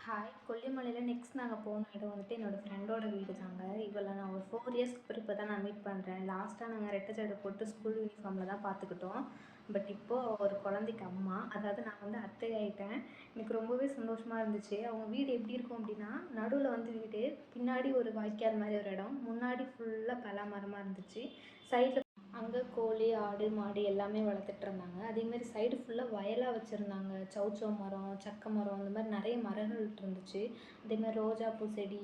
Hi. கொல்லிமலையில் next நாங்கள் போன இடம் வந்துட்டு என்னோடய ஃப்ரெண்டோட வீடு தாங்க. இவளை நான் ஒரு 4 இயர்ஸ்க்கு அப்புறம் இப்போ தான் நான் மீட் பண்ணுறேன். லாஸ்ட்டாக நாங்கள் ரெட்டை ஜடை போட்டு ஸ்கூல் யூனிஃபார்மில் தான் பார்த்துக்கிட்டோம். பட் இப்போது ஒரு குழந்தைக்கு அம்மா, அதாவது நான் வந்து அத்தை ஆகிட்டேன். எனக்கு ரொம்பவே சந்தோஷமாக இருந்துச்சு. அவங்க வீடு எப்படி இருக்கும் அப்படின்னா, நடுவில் வந்து வீடு, பின்னாடி ஒரு வாய்க்கால் மாதிரி ஒரு இடம், முன்னாடி ஃபுல்லாக பலா மரமாக இருந்துச்சு. சைடில் அங்கே கோழி, ஆடு, மாடு எல்லாமே வளர்த்துட்டு இருந்தாங்க. அதேமாதிரி சைடு ஃபுல்லாக வயலாக வச்சுருந்தாங்க. சௌச்சௌ மரம், சக்க மரம், இந்த மாதிரி நிறைய மரங்கள் இருந்துச்சு. அதேமாதிரி ரோஜாப்பூ செடி,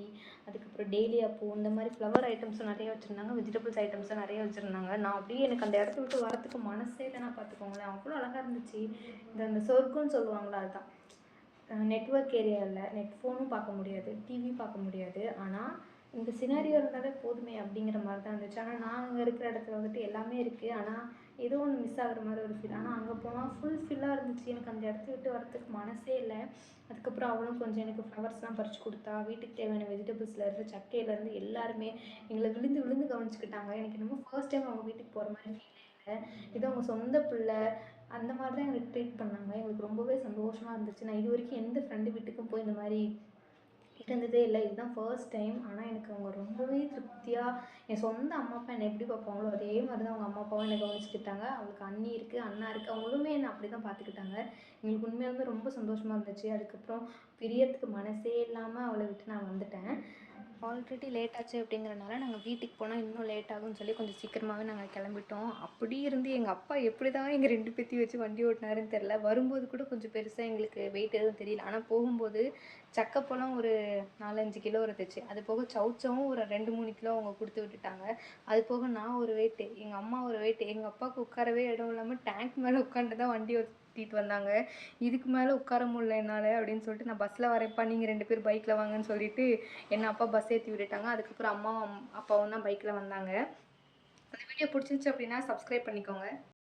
அதுக்கப்புறம் டேலியா பூ, இந்த மாதிரி ஃப்ளவர் ஐட்டம்ஸும் நிறைய வச்சுருந்தாங்க. வெஜிடபிள்ஸ் ஐட்டம்ஸும் நிறைய வச்சுருந்தாங்க. நான் அப்படியே எனக்கு அந்த இடத்த விட்டு வரத்துக்கு மனசே இல்லைன்னா பார்த்துக்கோங்களேன், அவ்வளோ அழகாக இருந்துச்சு. இந்த சொர்க்கம்னு சொல்லுவாங்களா, அதுதான். நெட்வொர்க் ஏரியாவில் ஃபோனும் பார்க்க முடியாது, டிவி பார்க்க முடியாது. ஆனால் இந்த சினாரியோ இருந்தாலே போதுமே அப்படிங்கிற மாதிரி தான் இருந்துச்சு. ஆனால் நாங்கள் இருக்கிற இடத்துல வந்துட்டு எல்லாமே இருக்குது. ஆனால் ஏதோ ஒன்று மிஸ் ஆகுற மாதிரி ஒரு ஃபீல். ஆனால் அங்கே போனால் ஃபில்லாக இருந்துச்சு. எனக்கு அந்த இடத்த விட்டு வரத்துக்கு மனசே இல்லை. அதுக்கப்புறம் அவளும் கொஞ்சம் எனக்கு ஃப்ளவர்ஸ்லாம் பறித்து கொடுத்தா. வீட்டுக்கு தேவையான வெஜிடபிள்ஸ்லேருந்து சக்கையிலேருந்து எல்லாருமே எங்களை விழுந்து விழுந்து கவனிச்சுக்கிட்டாங்க. எனக்கு என்னமோ ஃபர்ஸ்ட் டைம் அவங்க வீட்டுக்கு போகிற மாதிரி ஃபீலே இல்லை. ஏதோ அவங்க சொந்த பிள்ளை அந்த மாதிரி தான் எங்களுக்கு ட்ரீட் பண்ணாங்க. எங்களுக்கு ரொம்பவே சந்தோஷமாக இருந்துச்சு. நான் இது வரைக்கும் எந்த ஃப்ரெண்டு வீட்டுக்கும் போய் இந்த மாதிரி இருந்ததே இல்லை. இதுதான் ஃபர்ஸ்ட் டைம். ஆனால் எனக்கு அவங்க ரொம்பவே திருப்தியாக, என் சொந்த அம்மா அப்பா என்னை எப்படி பார்ப்பாங்களோ அதே மாதிரி தான் அவங்க அம்மா அப்பாவும் என்னை கவனிச்சுக்கிட்டாங்க. அவளுக்கு அண்ணி இருக்குது, அண்ணா இருக்குது, அவங்களுமே என்னை அப்படி தான் பார்த்துக்கிட்டாங்க. எங்களுக்கு உண்மையாலுமே ரொம்ப சந்தோஷமாக இருந்துச்சு. அதுக்கப்புறம் பிரியறதுக்கு மனசே இல்லாமல் அவளை விட்டு நான் வந்துட்டேன். ஆல்ரெடி லேட் ஆச்சு அப்படிங்கிறனால நாங்கள் வீட்டுக்கு போனால் இன்னும் லேட் ஆகும்னு சொல்லி கொஞ்சம் சீக்கிரமாகவே நாங்கள் கிளம்பிட்டோம். அப்படி இருந்து எங்கள் அப்பா எப்படி தான் எங்கள் 2 பேத்தையும் வச்சு வண்டி ஓட்டினாருன்னு தெரில. வரும்போது கூட கொஞ்சம் பெருசாக எங்களுக்கு வெயிட் எதுவும் தெரியல. ஆனால் போகும்போது சக்கப்பழம் ஒரு 4-5 கிலோ இருந்துச்சு. அது போக சௌச்சவும் ஒரு 2-3 கிலோ அவங்க கொடுத்து விட்டுட்டாங்க. அது போக நான் ஒரு வெயிட்டு, எங்கள் அம்மா ஒரு வெயிட்டு, எங்கள் அப்பாவுக்கு உட்காரவே இடம் இல்லாமல் டேங்க் மேலே உட்காந்து தான் வண்டி ஓட்டிகிட்டு வந்தாங்க. இதுக்கு மேலே உட்கார முடியல என்னால் அப்படின்னு சொல்லிட்டு, நான் பஸ்ஸில் வரேன்ப்பா, நீங்கள் 2 பேர் பைக்கில் வாங்கன்னு சொல்லிட்டு என்னை அப்பா பஸ் ஏற்றி விட்டுட்டாங்க. அதுக்கப்புறம் அம்மாவும் அப்பாவும் தான் பைக்கில் வந்தாங்க. அந்த வீடியோ பிடிச்சிருந்துச்சு அப்படின்னா சப்ஸ்கிரைப் பண்ணிக்கோங்க.